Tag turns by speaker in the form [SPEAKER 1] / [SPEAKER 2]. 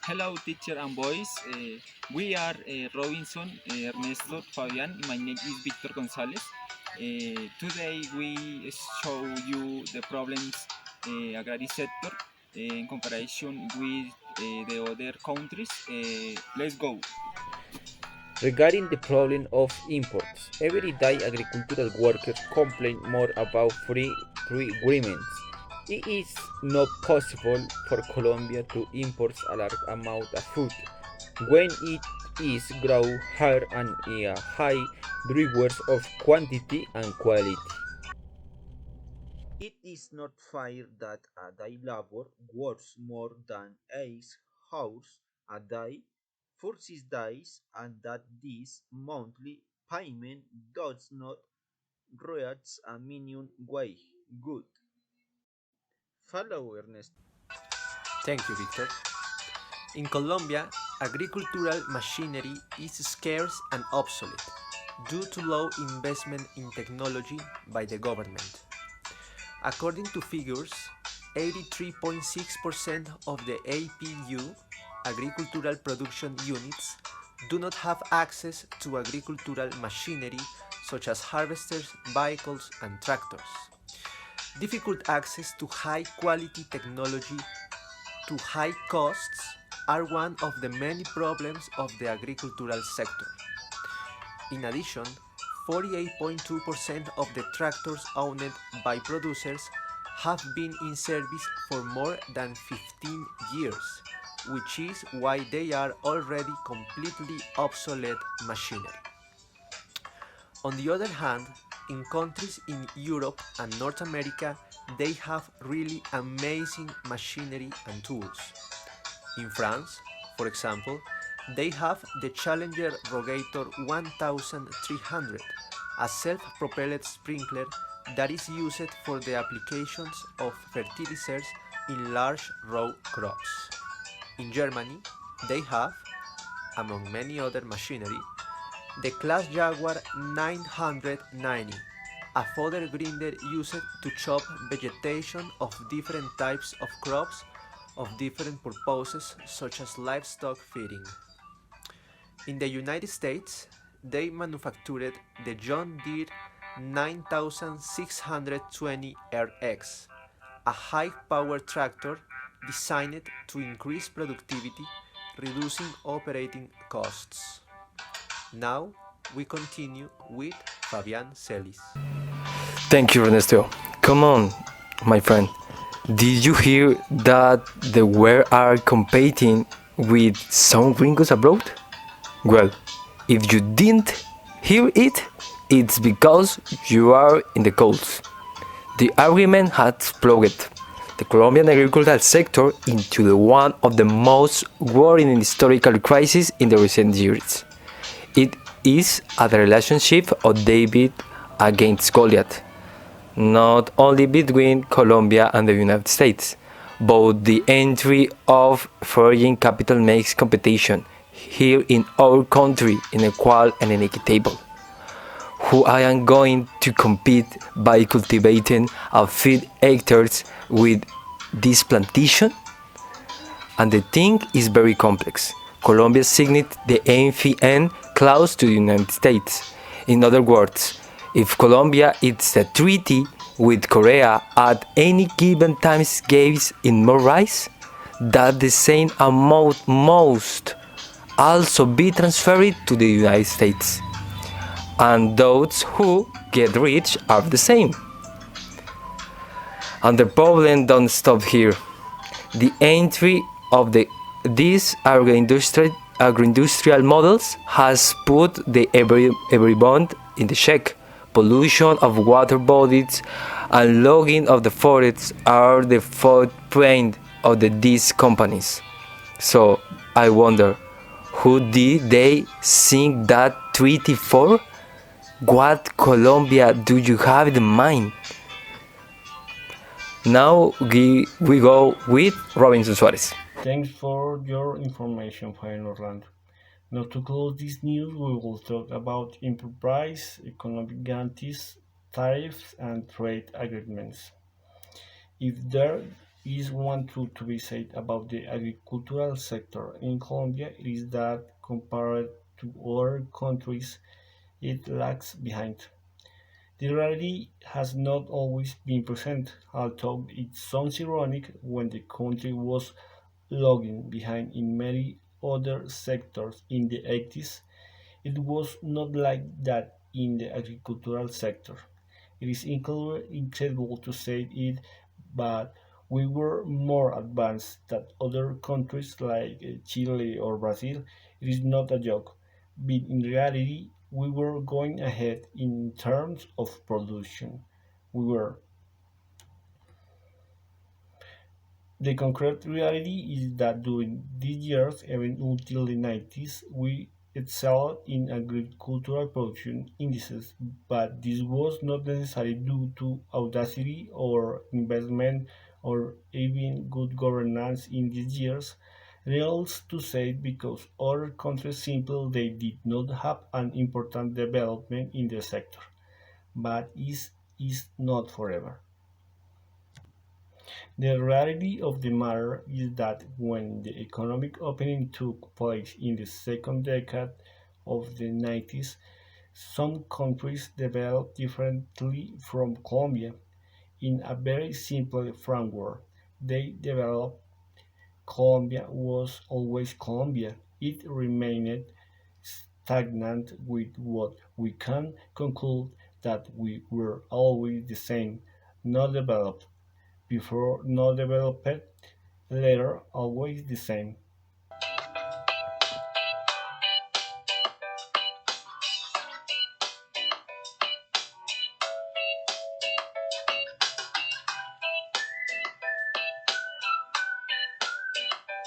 [SPEAKER 1] Hello, teacher and boys. We are Robinson, Ernesto, Fabian. My name is Victor Gonzalez. Today we show you the problems Agrari sector in comparison with the other countries. Let's go.
[SPEAKER 2] Regarding the problem of imports, every day agricultural workers complain more about free agreements. It is not possible for Colombia to import a large amount of food when it is grown hard and in a high degrees of quantity and quality. It is not fair that a day labor works more than 8 hours a day for 6 days and that this monthly payment does not reach a minimum wage. Good. Follow Ernest.
[SPEAKER 3] Thank you, Victor. In Colombia, agricultural machinery is scarce and obsolete due to low investment in technology by the government. According to figures, 83.6% of the APU agricultural production units do not have access to agricultural machinery such as harvesters, vehicles, and tractors. Difficult access to high quality technology to high costs are one of the many problems of the agricultural sector. In addition, 48.2% of the tractors owned by producers have been in service for more than 15 years, which is why they are already completely obsolete machinery. On the other hand, in countries in Europe and North America, they have really amazing machinery and tools. In France, for example, they have the Challenger Rogator 1300, a self-propelled sprinkler that is used for the applications of fertilizers in large row crops. In Germany, they have, among many other machinery, the Class Jaguar 990, a fodder grinder used to chop vegetation of different types of crops of different purposes such as livestock feeding. In the United States, they manufactured the John Deere 9620RX, a high-power tractor designed to increase productivity, reducing operating costs. Now we continue with Fabian Celis.
[SPEAKER 4] Thank you, Ernesto. Come on, my friend. Did you hear that the we are competing with some gringos abroad? Well, if you didn't hear it, it's because you are in the cold. The argument has exploded the Colombian agricultural sector into one of the most worrying historical crises in the recent years. It is a relationship of David against Goliath, not only between Colombia and the United States, but the entry of foreign capital makes competition here in our country unequal and inequitable. Who I am going to compete by cultivating a few hectares with this plantation? And the thing is very complex. Colombia signed the AFN clause to the United States. In other words, if Colombia is a treaty with Korea at any given time gives in more rice, that the same amount must also be transferred to the United States. And those who get rich are the same. And the problem don't stop here. The entry of these agroindustrial models has put everyone in the check. Pollution of water bodies and logging of the forests are the footprint of these companies. So I wonder, who did they sing that treaty for? What Colombia do you have in mind? Now we go with Robinson Suarez.
[SPEAKER 5] Thanks for your information, Fine Orlando. Now, to close this news, we will talk about import price, economic guarantees, tariffs, and trade agreements. If there is one truth to be said about the agricultural sector in Colombia is that compared to other countries, it lags behind. The reality has not always been present, although it sounds ironic when the country was lagging behind in many other sectors in the 80s. It was not like that in the agricultural sector. It is incredible to say it, but we were more advanced than other countries like Chile or Brazil. It is not a joke, but in reality, we were going ahead in terms of production. We were. The concrete reality is that during these years, even until the 90s, we excelled in agricultural production indices, but this was not necessarily due to audacity or investment or even good governance in these years. Needless to say, because other countries simply they did not have an important development in the sector, but is not forever. The reality of the matter is that when the economic opening took place in the second decade of the 90s, some countries developed differently from Colombia. In a very simple framework, they developed Colombia was always Colombia. It remained stagnant with what we can conclude that we were always the same, not developed before, not developed later, always the same.